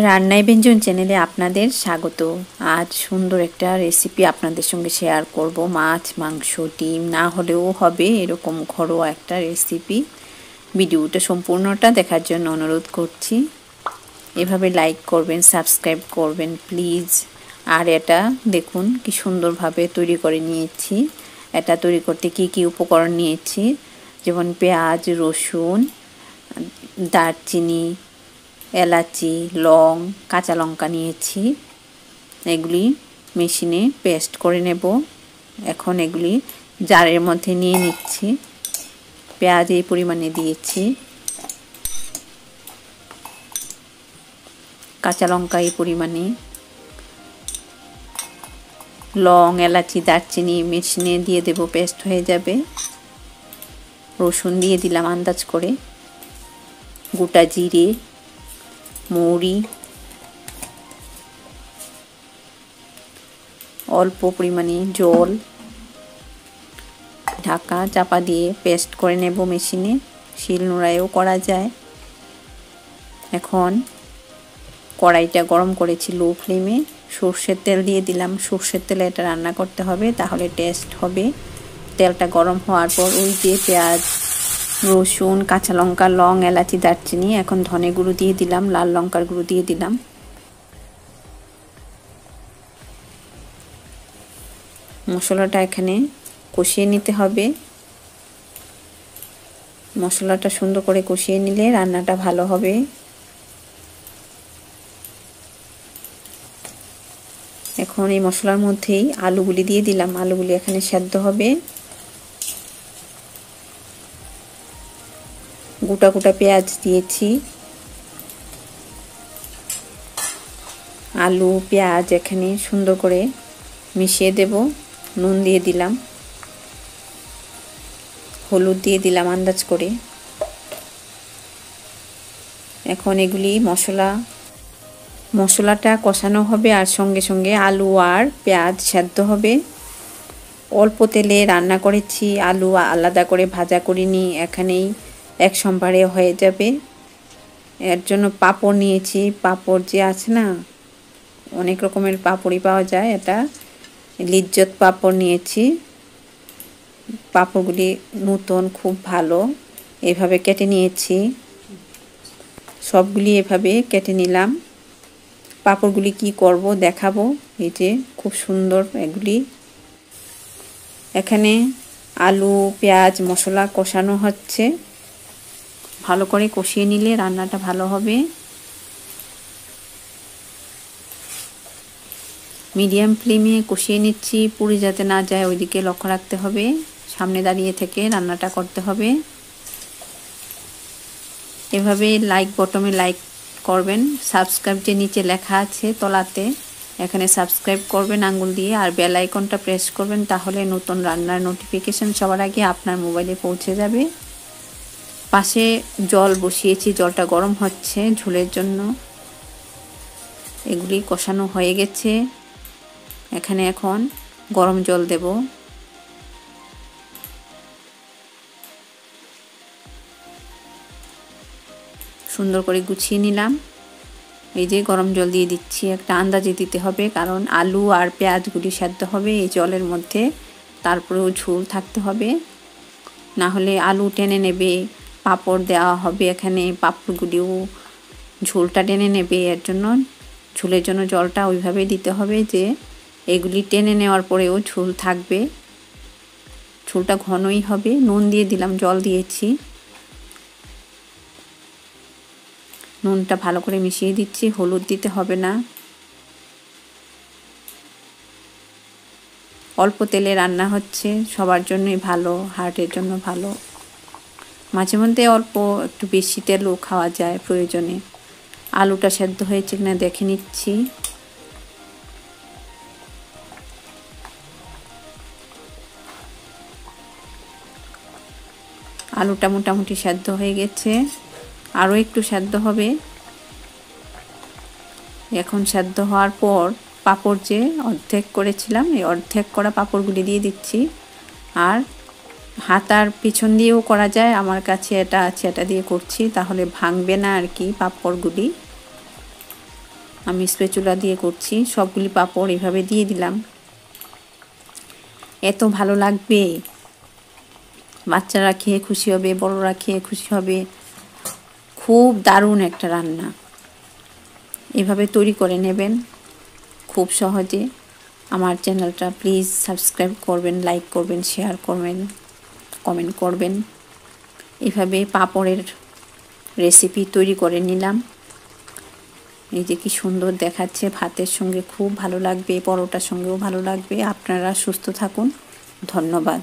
রান্নায় ব্যঞ্জন চ্যানেলে আপনাদের স্বাগত। আজ সুন্দর একটা রেসিপি আপনাদের সঙ্গে শেয়ার করব। মাছ, মাংস, ডিম না হলেও হবে এরকম ঘরোয়া একটা রেসিপি। ভিডিওটা সম্পূর্ণটা দেখার জন্য অনুরোধ করছি। এভাবে লাইক করবেন, সাবস্ক্রাইব করবেন প্লিজ। আর এটা দেখুন কি সুন্দরভাবে তৈরি করে নিয়েছি। এটা তৈরি করতে কি কি উপকরণ নিয়েছি, যেমন পেঁয়াজ, রসুন, দারচিনি, এলাচি, লং, কাঁচা লঙ্কা নিয়েছি। এগুলি মেশিনে পেস্ট করে নেব। এখন এগুলি জারের মধ্যে নিয়ে নিচ্ছি। পেঁয়াজ এই পরিমাণে দিয়েছি, কাঁচা লঙ্কা এই পরিমাণে, লং, এলাচি, দারচিনি মেশিনে দিয়ে দেব, পেস্ট হয়ে যাবে। রসুন দিয়ে দিলাম আন্দাজ করে, গোটা জিরে, মৌরি, অল্প পরিমাণে জল, ঢাকা চাপা দিয়ে পেস্ট করে নেব মেশিনে। শিলনোড়ায়ও করা যায়। এখন কড়াইটা গরম করেছি লো ফ্লেমে। সর্ষের তেল দিয়ে দিলাম। সর্ষের তেলে এটা রান্না করতে হবে, তাহলে টেস্ট হবে। তেলটা গরম হওয়ার পর ওই যে পেঁয়াজ, রসুন, কাঁচা লঙ্কা, লং, এলাচি, দারচিনি, এখন ধনে গুঁড়ো দিয়ে দিলাম, লাল লঙ্কার গুঁড়ো দিয়ে দিলাম। মশলাটা এখানে কষিয়ে নিতে হবে। মশলাটা সুন্দর করে কষিয়ে নিলে রান্নাটা ভালো হবে। এখন এই মশলার মধ্যেই আলুগুলি দিয়ে দিলাম। আলুগুলি এখানে সেদ্ধ হবে। গোটা গোটা পেঁয়াজ দিয়েছি। আলু, পেঁয়াজ এখানে সুন্দর করে মিশিয়ে দেব। নুন দিয়ে দিলাম, হলুদ দিয়ে দিলাম আন্দাজ করে। এখন এগুলি মশলাটা কষানো হবে, আর সঙ্গে সঙ্গে আলু আর পেঁয়াজ সেদ্ধ হবে। অল্প তেলে রান্না করেছি, আলু আলাদা করে ভাজা করিনি, এখানেই এক সম্ভারে হয়ে যাবে। এর জন্য পাঁপড় নিয়েছি। পাঁপড় যে আছে না, অনেক রকমের পাঁপড়ই পাওয়া যায়, এটা লিজ্জত পাঁপড় নিয়েছি। পাঁপড়গুলি নতুন, খুব ভালো। এভাবে কেটে নিয়েছি, সবগুলি এভাবে কেটে নিলাম। পাঁপড়গুলি কি করব দেখাবো। এই যে খুব সুন্দর এগুলি। এখানে আলু, পেঁয়াজ, মশলা কষানো হচ্ছে। ভালো করে কষিয়ে নিলে রান্নাটা ভালো হবে। মিডিয়াম ফ্লেমে কষিয়ে নিচ্ছি, পুড়ে যাতে না যায় ওইদিকে লক্ষ্য রাখতে হবে। সামনে দাঁড়িয়ে থেকে রান্নাটা করতে হবে। এভাবে লাইক বটমে লাইক করবেন, সাবস্ক্রাইব যে নিচে লেখা আছে তলাতে, এখানে সাবস্ক্রাইব করবেন আঙ্গুল দিয়ে, আর বেল আইকনটা প্রেস করবেন, তাহলে নতুন রান্নার নোটিফিকেশন সবার আগে আপনার মোবাইলে পৌঁছে যাবে। পাশে জল বসিয়েছি, জলটা গরম হচ্ছে ঝোলের জন্য। এগুলি কষানো হয়ে গেছে। এখানে এখন গরম জল দেব। সুন্দর করে গুছিয়ে নিলাম। এই যে গরম জল দিয়ে দিচ্ছি, একটা আন্দাজে দিতে হবে, কারণ আলু আর পেঁয়াজগুলি সেদ্ধ হবে এই জলের মধ্যে, তারপরেও ঝোল থাকতে হবে, না হলে আলু টেনে নেবে। পাঁপড় দেওয়া হবে এখানে, পাঁপড়গুলিও ঝোলটা টেনে নেবে। এর জন্য ঝোলের জন্য জলটা ওইভাবে দিতে হবে যে এগুলি টেনে নেওয়ার পরেও ঝোল থাকবে, ঝোলটা ঘনই হবে। নুন দিয়ে দিলাম, জল দিয়েছি। নুনটা ভালো করে মিশিয়ে দিচ্ছি, হলুদ দিতে হবে না। অল্প তেলে রান্না হচ্ছে, সবার জন্যই ভালো, হার্টের জন্য ভালো। মাঝে মধ্যে অল্প একটু বেশি তেলও খাওয়া যায় প্রয়োজনে। আলুটা সেদ্ধ হয়েছে কিনা দেখে নিচ্ছি। আলুটা মোটামুটি সেদ্ধ হয়ে গেছে, আরও একটু সেদ্ধ হবে। এখন সেদ্ধ হওয়ার পর পাঁপড় যে অর্ধেক করেছিলাম, এই অর্ধেক করা পাঁপড়গুলি দিয়ে দিচ্ছি। আর হাতার পিছন দিয়েও করা যায়, আমার কাছে এটা আছে, এটা দিয়ে করছি, তাহলে ভাঙবে না আর কি পাঁপড়গুলি। আমি স্প্যাচুলা দিয়ে করছি। সবগুলি পাঁপড় এভাবে দিয়ে দিলাম। এত ভালো লাগবে, বাচ্চারা খেয়ে খুশি হবে, বড়রা খেয়ে খুশি হবে। খুব দারুণ একটা রান্না। এভাবে তৈরি করে নেবেন খুব সহজে। আমার চ্যানেলটা প্লিজ সাবস্ক্রাইব করবেন, লাইক করবেন, শেয়ার করবেন, কমেন্ট করবেন। এভাবে পাঁপড়ের রেসিপি তৈরি করে নিলাম। এই যে কি সুন্দর দেখাচ্ছে, ভাতের সঙ্গে খুব ভালো লাগবে, পরোটার সঙ্গেও ভালো লাগবে। আপনারা সুস্থ থাকুন, ধন্যবাদ।